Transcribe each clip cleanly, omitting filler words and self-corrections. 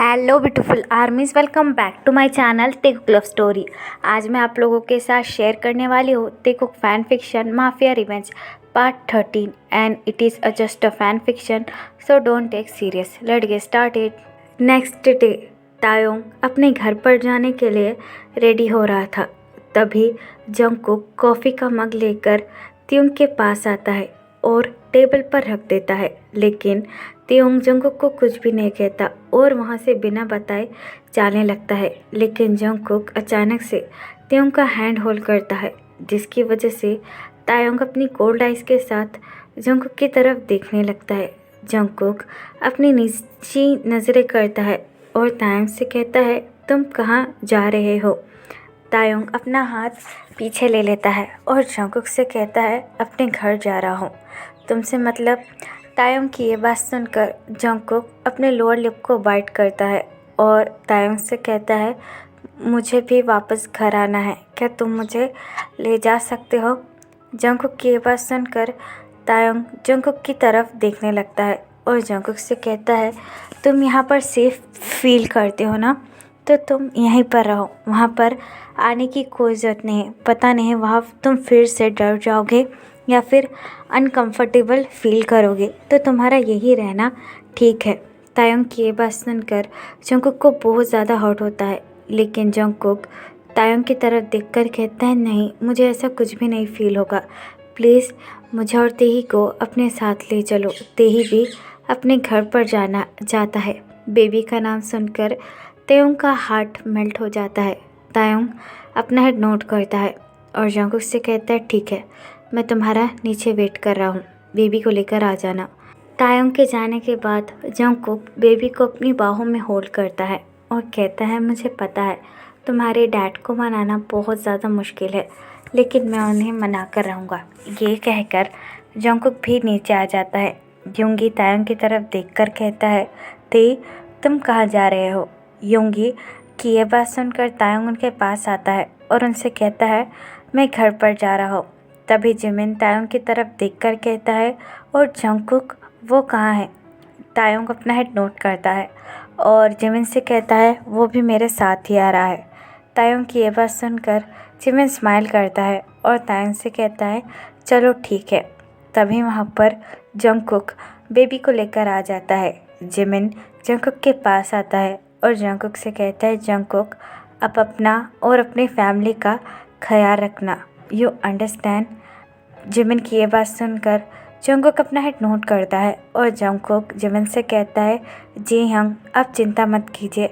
Hello beautiful armies, welcome back to my channel Taekook love story. आज मैं आप लोगों के साथ शेयर करने वाली हूँ Taekook fan fiction mafia revenge part 13 and it is just a fan fiction, so don't take serious. Let's get started. Next day Taeyong अपने घर पर जाने के लिए रेडी हो रहा था। तभी जंगकुक कॉफ़ी का मग लेकर त्योंग के पास आता है और टेबल पर रख देता है, लेकिन त्योंग जंगकुक को कुछ भी नहीं कहता और वहाँ से बिना बताए जाने लगता है। लेकिन जंगकुक अचानक से त्योंग का हैंड होल्ड करता है, जिसकी वजह से तायोंग अपनी कोल्ड आइज के साथ जंगकुक की तरफ देखने लगता है। जंगकुक अपनी नीची नज़रें करता है और तायोंग से कहता है, तुम कहाँ जा रहे हो? तायोंग अपना हाथ पीछे ले लेता है और जंगकुक से कहता है, अपने घर जा रहा हूँ, तुमसे मतलब। तायोंग की ये बात सुनकर जंगकुक अपने लोअर लिप को बाइट करता है और तायोंग से कहता है, मुझे भी वापस घर आना है, क्या तुम मुझे ले जा सकते हो? जंगकुक की ये बात सुनकर तायोंग जंगकुक की तरफ देखने लगता है और जंगकुक से कहता है, तुम यहाँ पर सेफ फील करते हो ना, तो तुम यहीं पर रहो, वहाँ पर आने की कोई ज़रूरत नहीं है। पता नहीं वहाँ तुम फिर से डर जाओगे या फिर अनकंफर्टेबल फील करोगे, तो तुम्हारा यही रहना ठीक है। तायोंग की ये बात सुनकर जंगकुक को बहुत ज़्यादा हर्ट होता है, लेकिन जंगकुक तायोंग की तरफ देखकर कहता है, नहीं, मुझे ऐसा कुछ भी नहीं फील होगा, प्लीज़ मुझे और तेही को अपने साथ ले चलो। तेही भी अपने घर पर जाना चाहता है। बेबी का नाम सुनकर तायोंग का हार्ट मेल्ट हो जाता है। तायोंग अपना हेड नोट करता है और जंगकुक से कहता है, ठीक है, मैं तुम्हारा नीचे वेट कर रहा हूँ, बेबी को लेकर आ जाना। तायोंग के जाने के बाद जंगकुक बेबी को अपनी बाहों में होल्ड करता है और कहता है, मुझे पता है तुम्हारे डैड को मनाना बहुत ज़्यादा मुश्किल है, लेकिन मैं उन्हें मना कर रहूँगा। ये कहकर जंगकुक भी नीचे आ जाता है। योंगी तायोंग की तरफ देखकर कहता है, ते तुम कहाँ जा रहे हो? योंगी की ये बात सुनकर तायोंग उनके पास आता है और उनसे कहता है, मैं घर पर जा रहा हूँ। तभी जिमिन तायोंग की तरफ देखकर कहता है, और जंगकुक वो कहाँ है? तायोंग अपना हेड नोट करता है और जिमिन से कहता है, वो भी मेरे साथ ही आ रहा है। तायोंग की ये बात सुनकर जिमिन स्माइल करता है और तायोंग से कहता है, चलो ठीक है। तभी वहाँ पर जंगकुक बेबी को लेकर आ जाता है। जिमिन जंगकुक के पास आता है और जंगकुक से कहता है, जंगकुक अब अपना और अपनी फैमिली का ख्याल रखना, यू अंडरस्टैंड? जिमिन की ये बात सुनकर जंगकुक अपना हेड नोट करता है और जंगकुक जिमिन से कहता है, जी हाँ, आप चिंता मत कीजिए,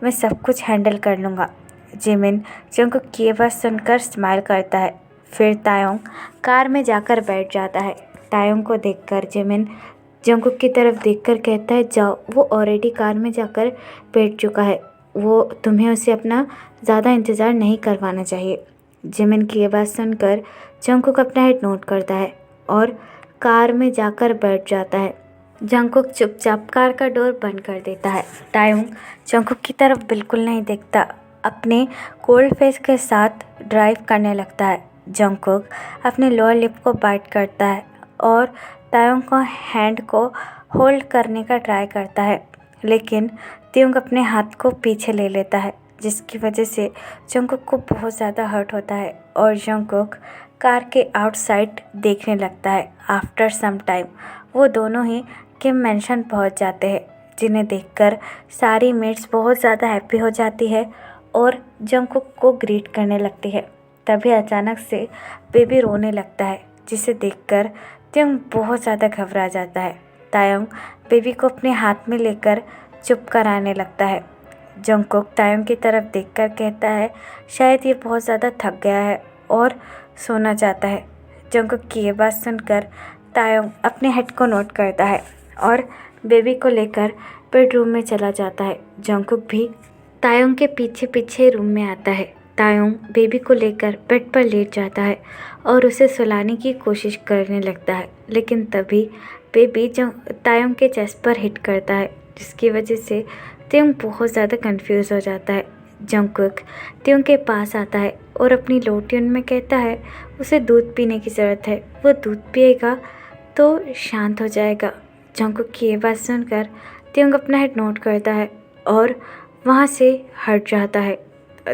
मैं सब कुछ हैंडल कर लूँगा। जिमिन जंगकुक की ये बात सुनकर स्माइल करता है। फिर तायोंग कार में जाकर बैठ जाता है। तायोंग को देखकर जिमिन जंगकुक की तरफ देखकर कहता है, जाओ, वो ऑलरेडी कार में जाकर बैठ चुका है, वो तुम्हें उसे अपना ज़्यादा इंतज़ार नहीं करवाना चाहिए। जिमिन की ये बात सुनकर जंगकुक अपना हेड नोट करता है और कार में जाकर बैठ जाता है। जंगकुक चुपचाप कार का डोर बंद कर देता है। तायोंग जंगकुक की तरफ बिल्कुल नहीं देखता, अपने कोल्ड फेस के साथ ड्राइव करने लगता है। जंगकुक अपने लोअर लिप को बाइट करता है और तायोंग को हैंड को होल्ड करने का ट्राई करता है, लेकिन त्योंग अपने हाथ को पीछे ले लेता है, जिसकी वजह से जंगकुक को बहुत ज़्यादा हर्ट होता है और जंगकुक कार के आउटसाइड देखने लगता है। आफ्टर सम टाइम वो दोनों ही किम मैंशन पहुंच जाते हैं, जिन्हें देखकर सारी मेट्स बहुत ज़्यादा हैप्पी हो जाती है और जंगकुक को ग्रीट करने लगती है। तभी अचानक से बेबी रोने लगता है, जिसे देखकर त्योंग बहुत ज़्यादा घबरा जाता है। तायोंग बेबी को अपने हाथ में लेकर चुप कराने लगता है। जंगकुक तायोंग की तरफ देखकर कहता है, शायद ये बहुत ज़्यादा थक गया है और सोना चाहता है। जंगकुक की ये बात सुनकर तायोंग अपने हेड को नोट करता है और बेबी को लेकर बेडरूम में चला जाता है। जंगकुक भी तायोंग के पीछे पीछे रूम में आता है। तायोंग बेबी को लेकर बेड पर लेट जाता है और उसे सुलाने की कोशिश करने लगता है, लेकिन तभी बेबी तायोंग के चेस्ट पर हिट करता है, जिसकी वजह से त्योंग बहुत ज़्यादा कंफ्यूज हो जाता है। जंगकुक त्योंग के पास आता है और अपनी लो ट्यून में कहता है, उसे दूध पीने की ज़रूरत है, वो दूध पिएगा तो शांत हो जाएगा। जंगकुक की ये बात सुनकर त्योंग अपना हेड नोट करता है और वहाँ से हट जाता है।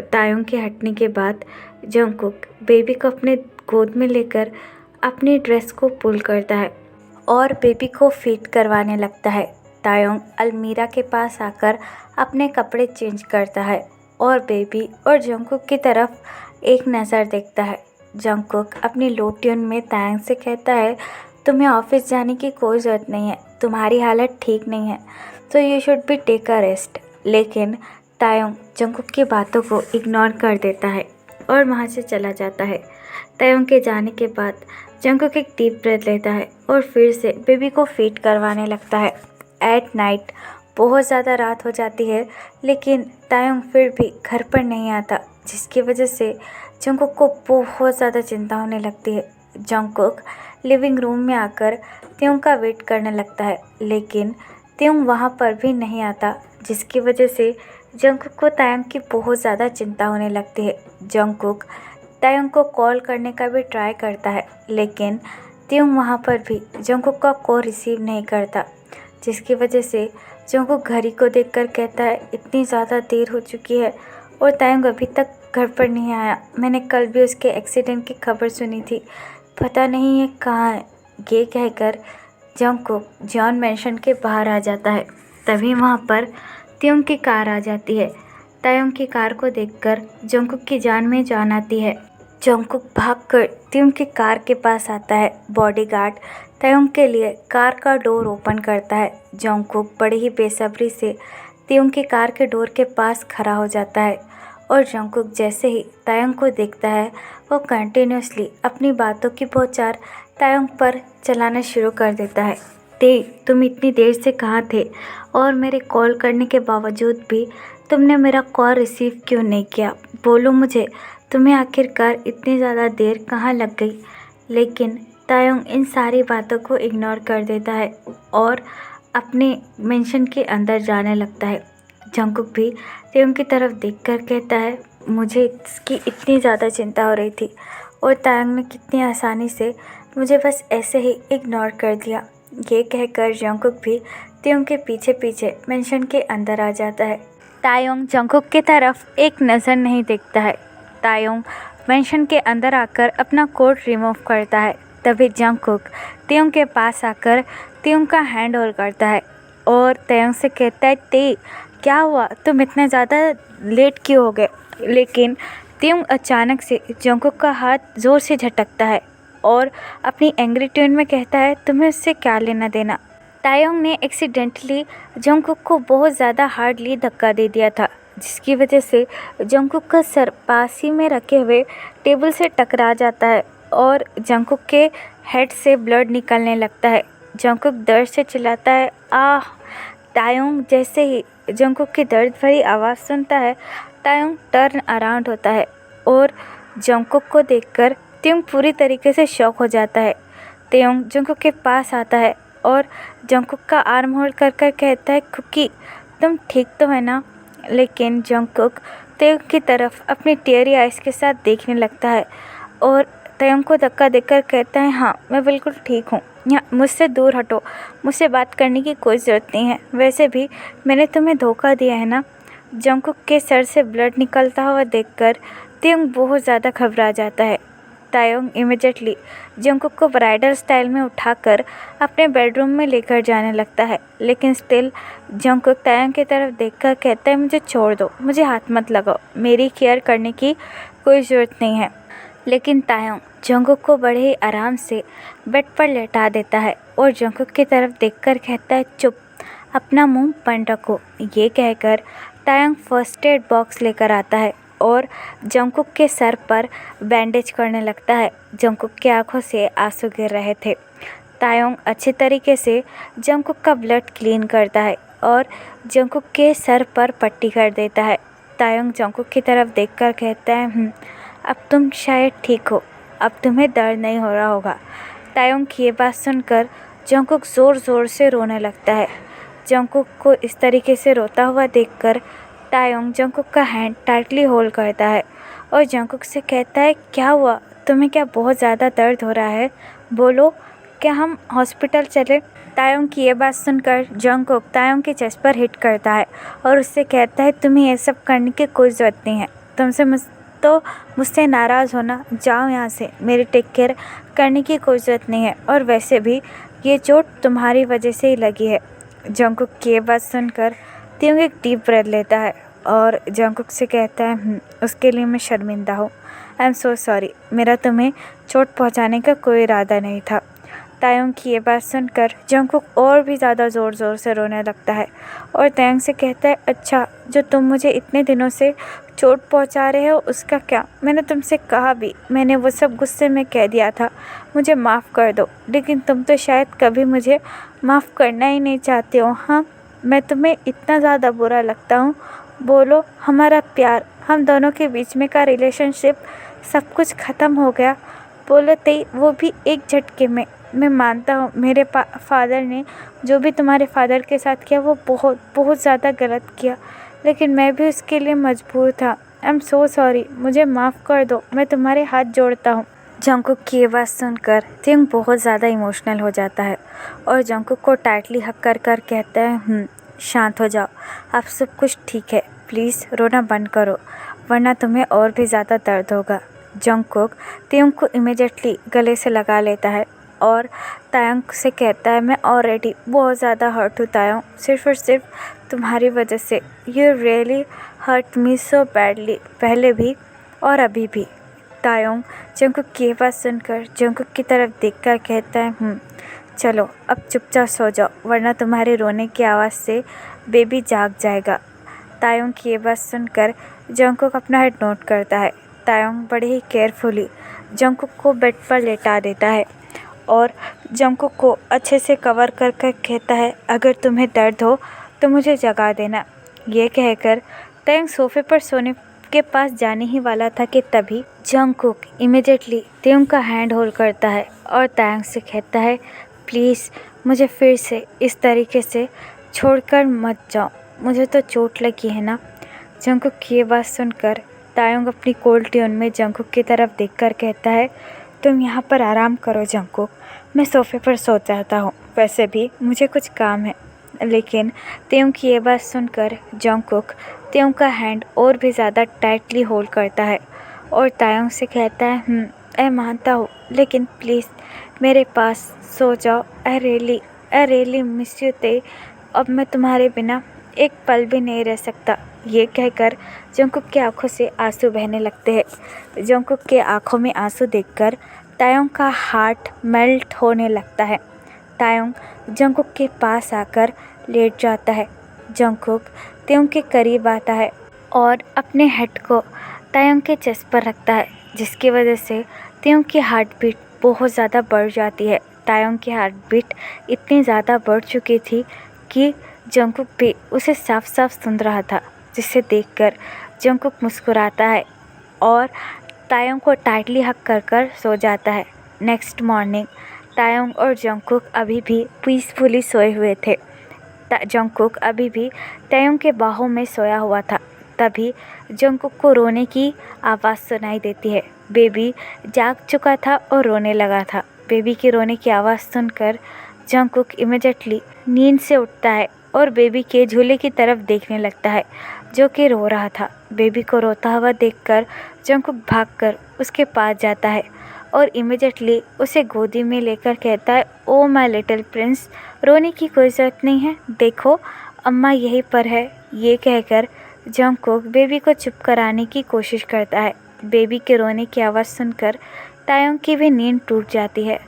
तायोंग के हटने के बाद जंगकुक बेबी को अपने गोद में लेकर अपनी ड्रेस को पुल करता है और बेबी को फीड करवाने लगता है। तायोंग अलमीरा के पास आकर अपने कपड़े चेंज करता है और बेबी और जंगकुक की तरफ एक नज़र देखता है। जंगकुक अपनी लो ट्यून में तायोंग से कहता है, तुम्हें ऑफिस जाने की कोई ज़रूरत नहीं है, तुम्हारी हालत ठीक नहीं है, तो you should be take a rest. लेकिन तायोंग जंगकुक की बातों को इग्नोर कर देता है और वहाँ से चला जाता है। तायोंग के जाने के बाद जंगकुक एक डीप ब्रेथ लेता है और फिर से बेबी को फीड करवाने लगता है। एट नाइट बहुत ज़्यादा रात हो जाती है, लेकिन तायोंग फिर भी घर पर नहीं आता, जिसकी वजह से जंगकुक को बहुत ज़्यादा चिंता होने लगती है। जंगकुक लिविंग रूम में आकर त्योंग का वेट करने लगता है, लेकिन त्योंग वहाँ पर भी नहीं आता, जिसकी वजह से जंगकुक को तायोंग की बहुत ज़्यादा चिंता होने लगती है। जंगकुक तायोंग को कॉल करने का भी ट्राई करता है, लेकिन त्योंग वहाँ पर भी जंगकुक का कॉल रिसीव नहीं करता, जिसकी वजह से जंगकुक घड़ी को देखकर कहता है, इतनी ज़्यादा देर हो चुकी है और तायोंग अभी तक घर पर नहीं आया। मैंने कल भी उसके एक्सीडेंट की खबर सुनी थी, पता नहीं है कहाँ है। ये कहकर जंगकुक जॉन मैंशन के बाहर आ जाता है। तभी वहाँ पर त्योंग की कार आ जाती है। तायोंग की कार को देखकर जंगकुक की जान में जान आती है। जंगकुक भागकर त्योंग की कार के पास आता है। बॉडीगार्ड तायोंग के लिए कार का डोर ओपन करता है। जंगकुक बड़ी ही बेसब्री से त्योंग की कार के डोर के पास खड़ा हो जाता है और जंगकुक जैसे ही तायोंग को देखता है, वो कंटिन्यूसली अपनी बातों की बौछार तायोंग पर चलाना शुरू कर देता है। तुम इतनी देर से कहाँ थे और मेरे कॉल करने के बावजूद भी तुमने मेरा कॉल रिसीव क्यों नहीं किया? बोलो मुझे, तुम्हें आखिरकार इतनी ज़्यादा देर कहाँ लग गई? लेकिन तायोंग इन सारी बातों को इग्नोर कर देता है और अपने मेंशन के अंदर जाने लगता है। जंगकुक भी तायोंग की तरफ देखकर कहता है, मुझे इसकी इतनी ज़्यादा चिंता हो रही थी और तायोंग ने कितनी आसानी से मुझे बस ऐसे ही इग्नोर कर दिया। ये कहकर जंगकुक भी तायोंग के पीछे पीछे मेंशन के अंदर आ जाता है। तायोंग जंगकुक की तरफ एक नज़र नहीं देखता है। तायोंग मेंशन के अंदर आकर अपना कोट रिमूव करता है। तभी जंगकुक तायोंग के पास आकर तायोंग का हैंड होल्ड करता है और तायोंग से कहता है, क्या हुआ, तुम इतने ज़्यादा लेट क्यों हो गए? लेकिन तायोंग अचानक से जंगकुक का हाथ ज़ोर से झटकता है और अपनी एंग्री ट्यून में कहता है, तुम्हें उससे क्या लेना देना? तायोंग ने एक्सीडेंटली जंगकुक को बहुत ज़्यादा हार्डली धक्का दे दिया था, जिसकी वजह से जंगकुक का सर पास ही में रखे हुए टेबल से टकरा जाता है और जंगकुक के हेड से ब्लड निकलने लगता है। जंगकुक दर्द से चिल्लाता है, आह! तायोंग जैसे ही जंगकुक की दर्द भरी आवाज़ सुनता है, तायोंग टर्न अराउंड होता है और जंगकुक को देखकर तायोंग पूरी तरीके से शॉक हो जाता है। तायोंग जंगकुक के पास आता है और जंगकुक का आर्म होल्ड कर कहता है, कुकी, तुम ठीक तो है ना? लेकिन जंगकुक तायोंग की तरफ अपनी टेयरी आइज़ के साथ देखने लगता है और तायोंग को धक्का देकर कहता है, हाँ मैं बिल्कुल ठीक हूँ, यहाँ मुझसे दूर हटो, मुझसे बात करने की कोई ज़रूरत नहीं है, वैसे भी मैंने तुम्हें धोखा दिया है ना? जंगकुक के सर से ब्लड निकलता हुआ देखकर तायोंग बहुत ज़्यादा घबरा जाता है। तायोंग इमीडिएटली जंगकुक को ब्राइडल स्टाइल में उठाकर अपने बेडरूम में लेकर जाने लगता है, लेकिन स्टिल जंगकुक तायोंग की तरफ देखकर कहता है, मुझे छोड़ दो, मुझे हाथ मत लगाओ, मेरी केयर करने की कोई ज़रूरत नहीं है। लेकिन तायोंग जंगकुक को बड़े ही आराम से बेड पर लेटा देता है और जंगकुक की तरफ देखकर कहता है, चुप, अपना मुंह बंद रखो। ये कहकर तायोंग फर्स्ट एड बॉक्स लेकर आता है और जंगकुक के सर पर बैंडेज करने लगता है। जंगकुक की आंखों से आंसू गिर रहे थे। तायोंग अच्छे तरीके से जंगकुक का ब्लड क्लीन करता है और जंगकुक के सर पर पट्टी कर देता है। तायोंग जंगकुक की तरफ देखकर कहता है, अब तुम शायद ठीक हो, अब तुम्हें दर्द नहीं हो रहा होगा। तायोंग की ये बात सुनकर जंगकुक ज़ोर ज़ोर से रोने लगता है। जंगकुक को इस तरीके से रोता हुआ देखकर तायोंग जंगकुक का हैंड टाइटली होल्ड करता है और जंगकुक से कहता है, क्या हुआ, तुम्हें क्या बहुत ज़्यादा दर्द हो रहा है? बोलो, क्या हम हॉस्पिटल चले? तायोंग की ये बात सुनकर जंगकुक तायोंग के चेस्ट पर हिट करता है और उससे कहता है तुम्हें ये सब करने की कोई ज़रूरत नहीं है। मुझसे नाराज़ होना, जाओ यहाँ से, मेरी टेक केयर करने की कोई ज़रूरत नहीं है और वैसे भी ये चोट तुम्हारी वजह से ही लगी है। जंगकुक की ये बात सुनकर तायोंग एक डीप ब्रेथ लेता है और जंगकुक से कहता है उसके लिए मैं शर्मिंदा हूँ। आई एम सो सॉरी, मेरा तुम्हें चोट पहुँचाने का कोई इरादा नहीं था। तायोंग की ये बात सुनकर जंगकुक और भी ज़्यादा ज़ोर ज़ोर से रोने लगता है और तायोंग से कहता है अच्छा, जो तुम मुझे इतने दिनों से चोट पहुंचा रहे हो उसका क्या? मैंने तुमसे कहा भी, मैंने वो सब गुस्से में कह दिया था, मुझे माफ़ कर दो, लेकिन तुम तो शायद कभी मुझे माफ़ करना ही नहीं चाहते हो। हाँ, मैं तुम्हें इतना ज़्यादा बुरा लगता हूँ। बोलो, हमारा प्यार, हम दोनों के बीच में का रिलेशनशिप, सब कुछ ख़त्म हो गया। बोलो तई, वो भी एक झटके में। मैं मानता हूँ मेरे फादर ने जो भी तुम्हारे फादर के साथ किया वो बहुत बहुत ज़्यादा गलत किया, लेकिन मैं भी उसके लिए मजबूर था। आई एम सो सॉरी, मुझे माफ़ कर दो, मैं तुम्हारे हाथ जोड़ता हूँ। जंगकुक की ये बात सुनकर तायोंग बहुत ज़्यादा इमोशनल हो जाता है और जंगकुक को टाइटली हक कर कहता है शांत हो जाओ, अब सब कुछ ठीक है, प्लीज़ रोना बंद करो वरना तुम्हें और भी ज़्यादा दर्द होगा। जंगकुक तायोंग को इमीडिएटली गले से लगा लेता है और तायोंग से कहता है मैं ऑलरेडी बहुत ज़्यादा हर्ट हूँ तायोंग, सिर्फ और सिर्फ तुम्हारी वजह से। You really hurt me so badly, पहले भी और अभी भी। तायोंग जंगकुक की बात सुनकर जंगकुक की तरफ देखकर कहता है चलो अब चुपचाप सो जाओ वरना तुम्हारे रोने की आवाज़ से बेबी जाग जाएगा। तायोंग की ये बात सुनकर जंगकुक अपना हेड नोट करता है। तायोंग बड़े ही केयरफुली जंगकुक को बेड पर लेटा देता है और जंगकुक को अच्छे से कवर कर कहता है अगर तुम्हें दर्द हो तो मुझे जगा देना। ये कहकर तायोंग सोफे पर सोने के पास जाने ही वाला था कि तभी जंगकुक इमीडिएटली तायोंग का हैंड होल्ड करता है और तायोंग से कहता है प्लीज़ मुझे फिर से इस तरीके से छोड़कर मत जाओ, मुझे तो चोट लगी है ना। जंगकुक की ये बात सुनकर तायोंग अपनी कोल्ड ट्यून में जंगकुक की तरफ देखकर कहता है तुम यहाँ पर आराम करो जंगकुक, मैं सोफे पर सो जाता हूँ, वैसे भी मुझे कुछ काम है। लेकिन तायोंग की ये बात सुनकर जंगकुक तायोंग का हैंड और भी ज़्यादा टाइटली होल्ड करता है और तायोंग से कहता है मैं मानता हूँ, लेकिन प्लीज़ मेरे पास सो जाओ। आई रियली मिस यू ते, अब मैं तुम्हारे बिना एक पल भी नहीं रह सकता। ये कहकर जंगकुक की आंखों से आंसू बहने लगते हैं। जंगकुक के आंखों में आंसू देखकर तायोंग का हार्ट मेल्ट होने लगता है। तायोंग जंगकुक के पास आकर लेट जाता है। जंगकुक तायोंग के करीब आता है और अपने हेड को तायोंग के चेस्ट पर रखता है, जिसकी वजह से तायोंग की हार्ट बीट बहुत ज़्यादा बढ़ जाती है। तायोंग की हार्ट बीट इतनी ज़्यादा बढ़ चुकी थी कि जंगकुक भी उसे साफ साफ सुन रहा था, जिसे देखकर जंगकुक मुस्कुराता है और तायोंग को टाइटली हक कर सो जाता है। नेक्स्ट मॉर्निंग तायोंग और जंगकुक अभी भी पीसफुली सोए हुए थे। जंगकुक अभी भी तायोंग के बाहों में सोया हुआ था। तभी जंगकुक को रोने की आवाज़ सुनाई देती है। बेबी जाग चुका था और रोने लगा था। बेबी की रोने की आवाज़ सुनकर जंगकुक इमीडिएटली नींद से उठता है और बेबी के झूले की तरफ देखने लगता है, जो कि रो रहा था। बेबी को रोता हुआ देखकर जंगकुक भागकर उसके पास जाता है और इमीडिएटली उसे गोदी में लेकर कहता है ओ माय लिटिल प्रिंस, रोने की कोई ज़रूरत नहीं है, देखो अम्मा यहीं पर है। ये कहकर जंगकुक बेबी को चुप कराने की कोशिश करता है। बेबी के रोने की आवाज़ सुनकर तायोंग की भी नींद टूट जाती है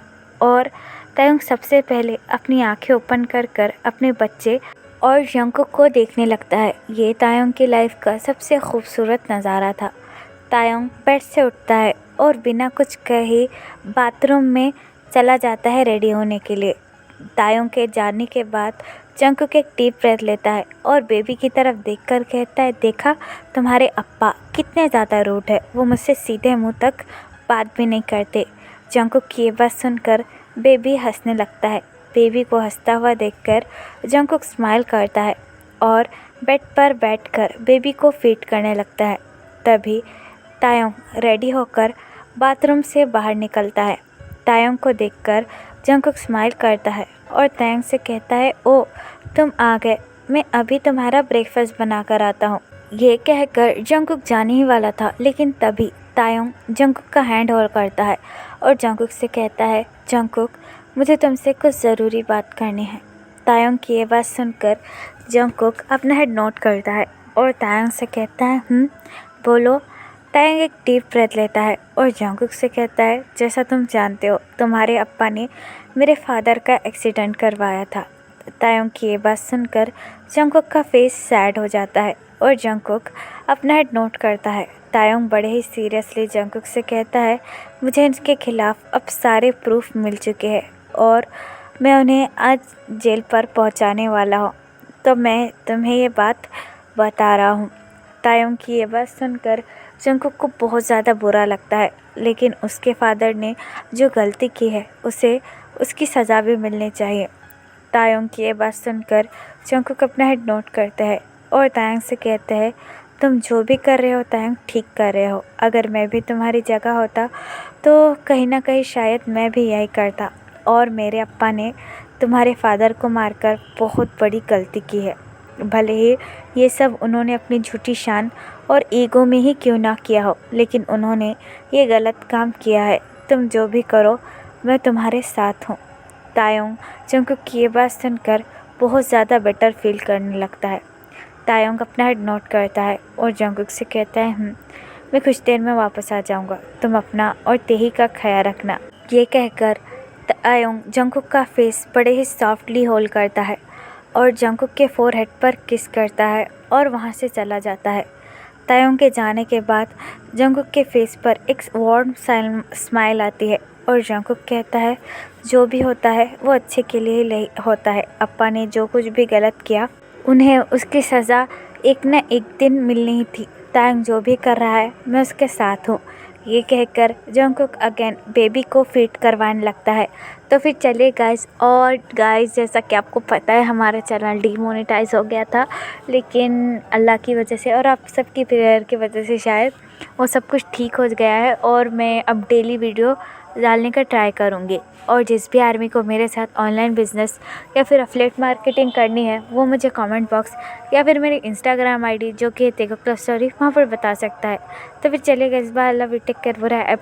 और तायोंग सबसे पहले अपनी आंखें ओपन कर अपने बच्चे और जंगकुक को देखने लगता है। ये तायोंग की लाइफ का सबसे खूबसूरत नज़ारा था। तायोंग बेड से उठता है और बिना कुछ कहे बाथरूम में चला जाता है रेडी होने के लिए। तायोंग के जाने के बाद जंगकुक एक डीप ब्रेथ लेता है और बेबी की तरफ देखकर कहता है देखा तुम्हारे अप्पा कितने ज़्यादा रूड है, वो मुझसे सीधे मुंह तक बात भी नहीं करते। जंगकुक की ये बात सुनकर बेबी हंसने लगता है। बेबी को हंसता हुआ देखकर जंगकुक स्माइल करता है और बेड पर बैठकर बेबी को फीड करने लगता है। तभी तायोंग रेडी होकर बाथरूम से बाहर निकलता है। तायोंग को देखकर जंगकुक स्माइल करता है और तायंग से कहता है, ओ तुम आ गए, मैं अभी तुम्हारा ब्रेकफास्ट बना कर आता हूँ। ये कहकर जंगकुक जाने ही वाला था, लेकिन तभी तायंग जंगकुक का हैंड होल्ड करता है और जंगकुक से कहता है, जंगकुक मुझे तुमसे कुछ ज़रूरी बात करनी है। तायंग की ये बात सुनकर जंगकुक अपना हेड नोट करता है और तायंग से कहता है, बोलो। तायंग एक डीप ब्रेथ लेता है और जंगकुक से कहता है, जैसा तुम जानते हो तुम्हारे अप्पा ने मेरे फादर का एक्सीडेंट करवाया था। तायंग की ये बात सुनकर जंगकुक का फेस सैड हो जाता है और जंगकुक अपना हेड नोट करता है। तायंग बड़े ही सीरियसली जंगकुक से कहता है, मुझे इनके खिलाफ़ अब सारे प्रूफ मिल चुके हैं और मैं उन्हें आज जेल पर पहुंचाने वाला हूं, तो मैं तुम्हें ये बात बता रहा हूं। तायंग की ये बात सुनकर जंगकुक को बहुत ज़्यादा बुरा लगता है, लेकिन उसके फादर ने जो गलती की है उसे उसकी सज़ा भी मिलनी चाहिए। तायंग की ये बात सुनकर जंगकुक अपना हेड नोट करता है और तायंग से कहता है, तुम जो भी कर रहे हो तायंग ठीक कर रहे हो। अगर मैं भी तुम्हारी जगह होता तो कहीं ना कहीं शायद मैं भी यही करता, और मेरे अप्पा ने तुम्हारे फादर को मारकर बहुत बड़ी गलती की है। भले ही ये सब उन्होंने अपनी झूठी शान और ईगो में ही क्यों ना किया हो, लेकिन उन्होंने ये गलत काम किया है। तुम जो भी करो मैं तुम्हारे साथ हूँ। तायंग जंगकुक की ये बात सुनकर बहुत ज़्यादा बेटर फील करने लगता है। तायंग अपना हेड नोट करता है और जंगकुक से कहता है, मैं कुछ देर में वापस आ जाऊँगा, तुम अपना और तेही का ख्याल रखना। ये कहकर तायंग जंगकुक का फेस बड़े ही सॉफ्टली होल्ड करता है और जंगकुक के फोरहेड पर किस करता है और वहाँ से चला जाता है। तायंग के जाने के बाद जंगकुक के फेस पर एक वार्म स्माइल आती है और जंगकुक कहता है, जो भी होता है वो अच्छे के लिए ही होता है। अप्पा ने जो कुछ भी गलत किया उन्हें उसकी सज़ा एक न एक दिन मिलनी ही थी। तायंग जो भी कर रहा है मैं उसके साथ हूँ। ये कहकर जंगकुक अगेन बेबी को फीड करवाने लगता है। तो फिर चलिए गाइस, और गाइस जैसा कि आपको पता है हमारा चैनल डीमोनेटाइज हो गया था, लेकिन अल्लाह की वजह से और आप सबकी प्रेयर की वजह से शायद वो सब कुछ ठीक हो गया है और मैं अब डेली वीडियो डालने का ट्राई करूँगी। और जिस भी आर्मी को मेरे साथ ऑनलाइन बिजनेस या फिर अफिलिएट मार्केटिंग करनी है वो मुझे कमेंट बॉक्स या फिर मेरी इंस्टाग्राम आईडी जो कि तेगुक्लफ स्टोरी वहाँ पर बता सकता है। तो फिर चलिएगा, इस बार अल्लाह टेक केयर, बुरा है।